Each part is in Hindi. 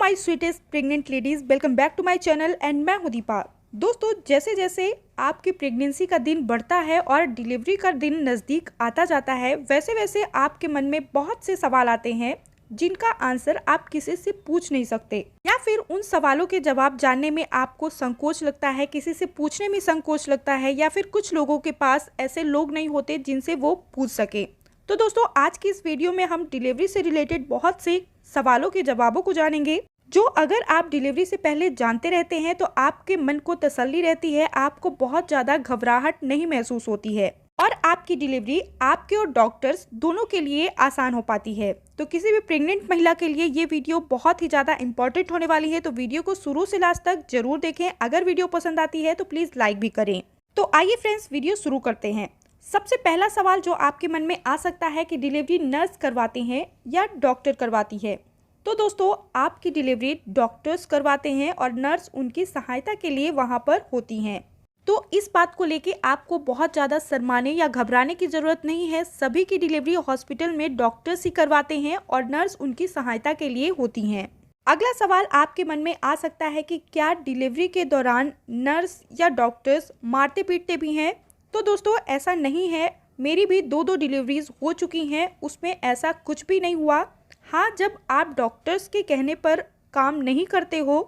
My sweetest pregnant ladies, welcome back to my channel and मैं हूं दीपा। दोस्तों, जैसे जैसे आपकी प्रेगनेंसी का दिन बढ़ता है और डिलीवरी का दिन नज़दीक आता जाता है, वैसे वैसे आपके मन में बहुत से सवाल आते हैं जिनका आंसर आप किसी से पूछ नहीं सकते, या फिर उन सवालों के जवाब जानने में आपको संकोच लगता है, किसी से पूछने में संकोच लगता है, या फिर कुछ लोगों के पास ऐसे लोग नहीं होते जिनसे वो पूछ सके। तो दोस्तों, आज की इस वीडियो में हम डिलीवरी से रिलेटेड बहुत से सवालों के जवाबों को जानेंगे, जो अगर आप डिलीवरी से पहले जानते रहते हैं तो आपके मन को तसल्ली रहती है, आपको बहुत ज़्यादा घबराहट नहीं महसूस होती है और आपकी डिलीवरी आपके और डॉक्टर्स दोनों के लिए आसान हो पाती है। तो किसी भी प्रेग्नेंट महिला के लिए ये वीडियो बहुत ही ज़्यादा इंपॉर्टेंट होने वाली है, तो वीडियो को शुरू से लास्ट तक जरूर देखें। अगर वीडियो पसंद आती है तो प्लीज़ लाइक भी करें। तो आइए फ्रेंड्स, वीडियो शुरू करते हैं। सबसे पहला सवाल जो आपके मन में आ सकता है कि डिलीवरी नर्स करवाते हैं या डॉक्टर करवाती है। तो दोस्तों, आपकी डिलीवरी डॉक्टर्स करवाते हैं और नर्स उनकी सहायता के लिए वहां पर होती हैं। तो इस बात को लेके आपको बहुत ज़्यादा शर्माने या घबराने की ज़रूरत नहीं है। सभी की डिलीवरी हॉस्पिटल में डॉक्टर्स ही करवाते हैं और नर्स उनकी सहायता के लिए होती हैं। अगला सवाल आपके मन में आ सकता है कि क्या डिलीवरी के दौरान नर्स या डॉक्टर्स मारते पीटते भी हैं। तो दोस्तों, ऐसा नहीं है। मेरी भी दो डिलीवरीज हो चुकी हैं, उसमें ऐसा कुछ भी नहीं हुआ। हाँ, जब आप डॉक्टर्स के कहने पर काम नहीं करते हो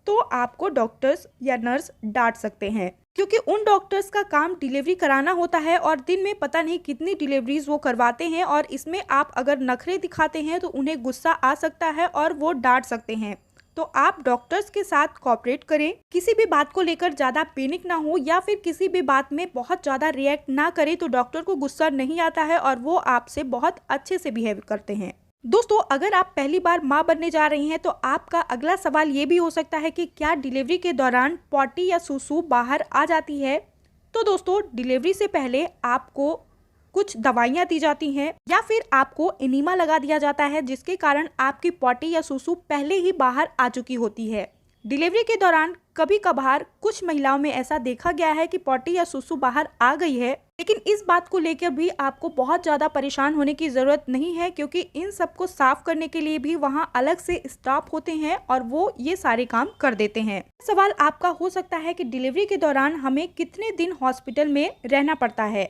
तो आपको डॉक्टर्स या नर्स डांट सकते हैं, क्योंकि उन डॉक्टर्स का काम डिलीवरी कराना होता है और दिन में पता नहीं कितनी डिलीवरीज वो करवाते हैं, और इसमें आप अगर नखरे दिखाते हैं तो उन्हें गुस्सा आ सकता है और वो डांट सकते हैं। तो आप डॉक्टर्स के साथ कोऑपरेट करें, किसी भी बात को लेकर ज़्यादा पैनिक ना हो या फिर किसी भी बात में बहुत ज़्यादा रिएक्ट ना करें, तो डॉक्टर को गुस्सा नहीं आता है और वो आपसे बहुत अच्छे से बिहेव करते हैं। दोस्तों, अगर आप पहली बार माँ बनने जा रही हैं तो आपका अगला सवाल ये भी हो सकता है कि क्या डिलीवरी के दौरान पॉटी या सुसु बाहर आ जाती है। तो दोस्तों, डिलीवरी से पहले आपको कुछ दवाइयाँ दी जाती हैं या फिर आपको एनीमा लगा दिया जाता है, जिसके कारण आपकी पॉटी या सुसु पहले ही बाहर आ चुकी होती है। डिलीवरी के दौरान कभी कभार कुछ महिलाओं में ऐसा देखा गया है कि पॉटी या सुसु बाहर आ गई है, लेकिन इस बात को लेकर भी आपको बहुत ज़्यादा परेशान होने की ज़रूरत नहीं है, क्योंकि इन सबको साफ करने के लिए भी वहाँ अलग से स्टाफ होते हैं और वो ये सारे काम कर देते हैं। सवाल आपका हो सकता है कि डिलीवरी के दौरान हमें कितने दिन हॉस्पिटल में रहना पड़ता है।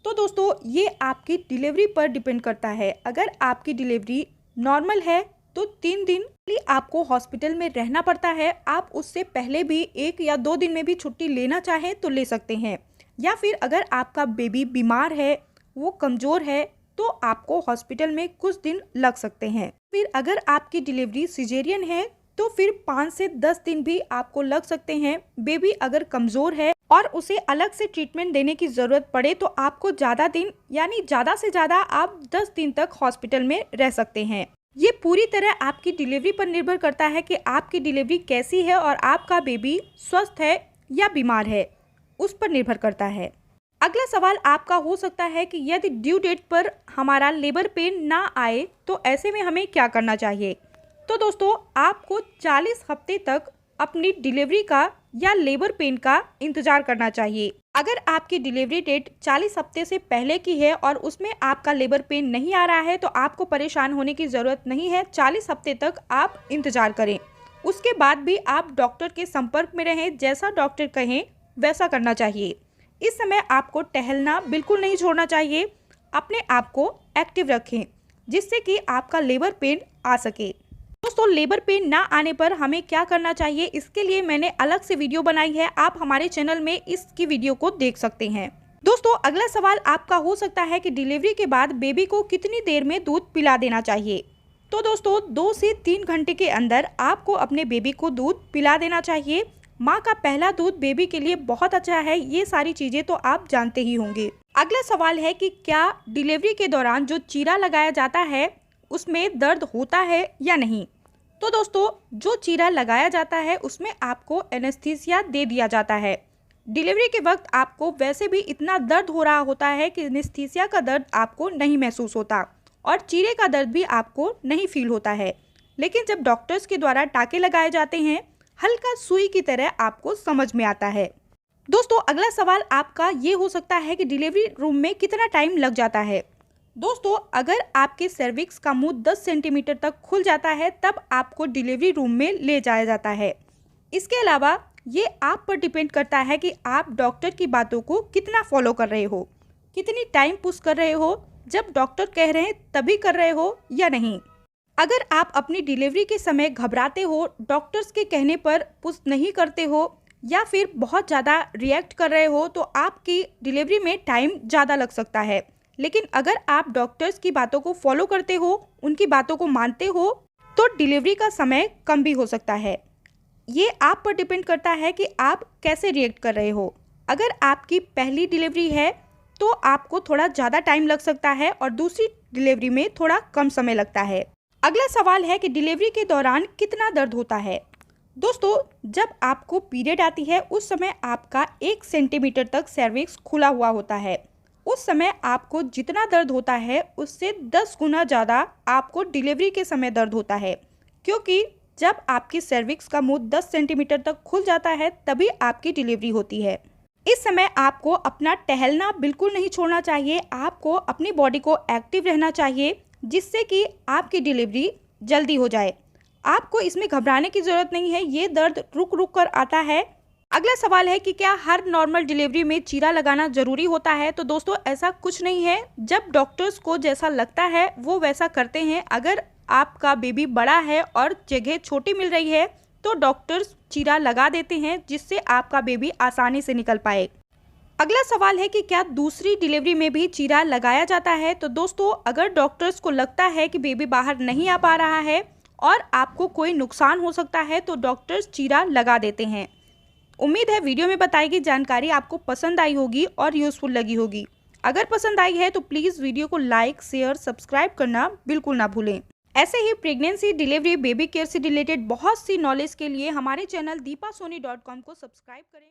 तो दोस्तों, ये आपकी डिलीवरी पर डिपेंड करता है। अगर आपकी डिलीवरी नॉर्मल है तो 3 दिन आपको हॉस्पिटल में रहना पड़ता है। आप उससे पहले भी 1 या 2 दिन में भी छुट्टी लेना चाहें तो ले सकते हैं, या फिर अगर आपका बेबी बीमार है, वो कमज़ोर है, तो आपको हॉस्पिटल में कुछ दिन लग सकते हैं। फिर अगर आपकी डिलीवरी सिजेरियन है तो फिर 5 से 10 दिन भी आपको लग सकते हैं। बेबी अगर कमज़ोर है और उसे अलग से ट्रीटमेंट देने की ज़रूरत पड़े तो आपको ज़्यादा दिन, यानी ज़्यादा से ज़्यादा आप 10 दिन तक हॉस्पिटल में रह सकते हैं। ये पूरी तरह आपकी डिलीवरी पर निर्भर करता है कि आपकी डिलीवरी कैसी है और आपका बेबी स्वस्थ है या बीमार है, उस पर निर्भर करता है। अगला सवाल आपका हो सकता है कि यदि ड्यू डेट पर हमारा लेबर पेन ना आए तो ऐसे में हमें क्या करना चाहिए। तो दोस्तों, आपको 40 हफ्ते तक अपनी डिलीवरी का या लेबर पेन का इंतजार करना चाहिए। अगर आपकी डिलीवरी डेट 40 हफ्ते से पहले की है और उसमें आपका लेबर पेन नहीं आ रहा है तो आपको परेशान होने की ज़रूरत नहीं है। 40 हफ्ते तक आप इंतजार करें, उसके बाद भी आप डॉक्टर के संपर्क में रहें। जैसा डॉक्टर कहें वैसा करना चाहिए। इस समय आपको टहलना बिल्कुल नहीं छोड़ना चाहिए। अपने आप को एक्टिव रखें जिससे कि आपका लेबर पेन आ सके। दोस्तों, लेबर पेन ना आने पर हमें क्या करना चाहिए, इसके लिए मैंने अलग से वीडियो बनाई है। आप हमारे चैनल में इसकी वीडियो को देख सकते हैं। दोस्तों, अगला सवाल आपका हो सकता है कि डिलीवरी के बाद बेबी को कितनी देर में दूध पिला देना चाहिए। तो दोस्तों, 2 से 3 घंटे के अंदर आपको अपने बेबी को दूध पिला देना चाहिए। माँ का पहला दूध बेबी के लिए बहुत अच्छा है, ये सारी चीज़ें तो आप जानते ही होंगे। अगला सवाल है कि क्या डिलीवरी के दौरान जो चीरा लगाया जाता है उसमें दर्द होता है या नहीं। तो दोस्तों, जो चीरा लगाया जाता है उसमें आपको एनेस्थीसिया दे दिया जाता है। डिलीवरी के वक्त आपको वैसे भी इतना दर्द हो रहा होता है कि एनेस्थीसिया का दर्द आपको नहीं महसूस होता और चीरे का दर्द भी आपको नहीं फील होता है, लेकिन जब डॉक्टर्स के द्वारा टाँके लगाए जाते हैं, हल्का सुई की तरह आपको समझ में आता है। दोस्तों, अगला सवाल आपका ये हो सकता है कि डिलीवरी रूम में कितना टाइम लग जाता है। दोस्तों, अगर आपके सर्विक्स का मुंह 10 सेंटीमीटर तक खुल जाता है तब आपको डिलीवरी रूम में ले जाया जाता है। इसके अलावा ये आप पर डिपेंड करता है कि आप डॉक्टर की बातों को कितना फॉलो कर रहे हो, कितनी टाइम पुश कर रहे हो, जब डॉक्टर कह रहे हैं तभी कर रहे हो या नहीं। अगर आप अपनी डिलीवरी के समय घबराते हो, डॉक्टर्स के कहने पर पुश नहीं करते हो या फिर बहुत ज़्यादा रिएक्ट कर रहे हो तो आपकी डिलीवरी में टाइम ज़्यादा लग सकता है। लेकिन अगर आप डॉक्टर्स की बातों को फॉलो करते हो, उनकी बातों को मानते हो, तो डिलीवरी का समय कम भी हो सकता है। ये आप पर डिपेंड करता है कि आप कैसे रिएक्ट कर रहे हो। अगर आपकी पहली डिलीवरी है तो आपको थोड़ा ज़्यादा टाइम लग सकता है और दूसरी डिलीवरी में थोड़ा कम समय लगता है। अगला सवाल है कि डिलीवरी के दौरान कितना दर्द होता है। दोस्तों, जब आपको पीरियड आती है उस समय आपका 1 सेंटीमीटर तक सर्विक्स खुला हुआ होता है। उस समय आपको जितना दर्द होता है उससे 10 गुना ज़्यादा आपको डिलीवरी के समय दर्द होता है, क्योंकि जब आपकी सर्विक्स का मुंह 10 सेंटीमीटर तक खुल जाता है तभी आपकी डिलीवरी होती है। इस समय आपको अपना टहलना बिल्कुल नहीं छोड़ना चाहिए। आपको अपनी बॉडी को एक्टिव रहना चाहिए जिससे कि आपकी डिलीवरी जल्दी हो जाए। आपको इसमें घबराने की ज़रूरत नहीं है, ये दर्द रुक रुक कर आता है। अगला सवाल है कि क्या हर नॉर्मल डिलीवरी में चीरा लगाना ज़रूरी होता है। तो दोस्तों, ऐसा कुछ नहीं है। जब डॉक्टर्स को जैसा लगता है वो वैसा करते हैं। अगर आपका बेबी बड़ा है और जगह छोटी मिल रही है तो डॉक्टर्स चीरा लगा देते हैं जिससे आपका बेबी आसानी से निकल पाए। अगला सवाल है कि क्या दूसरी डिलीवरी में भी चीरा लगाया जाता है। तो दोस्तों, अगर डॉक्टर्स को लगता है कि बेबी बाहर नहीं आ पा रहा है और आपको कोई नुकसान हो सकता है तो डॉक्टर्स चीरा लगा देते हैं। उम्मीद है वीडियो में बताई गई जानकारी आपको पसंद आई होगी और यूज़फुल लगी होगी। अगर पसंद आई है तो प्लीज़ वीडियो को लाइक, शेयर, सब्सक्राइब करना बिल्कुल ना भूलें। ऐसे ही प्रेगनेंसी, डिलीवरी, बेबी केयर से रिलेटेड बहुत सी नॉलेज के लिए हमारे चैनल deepasoni.com को सब्सक्राइब करें।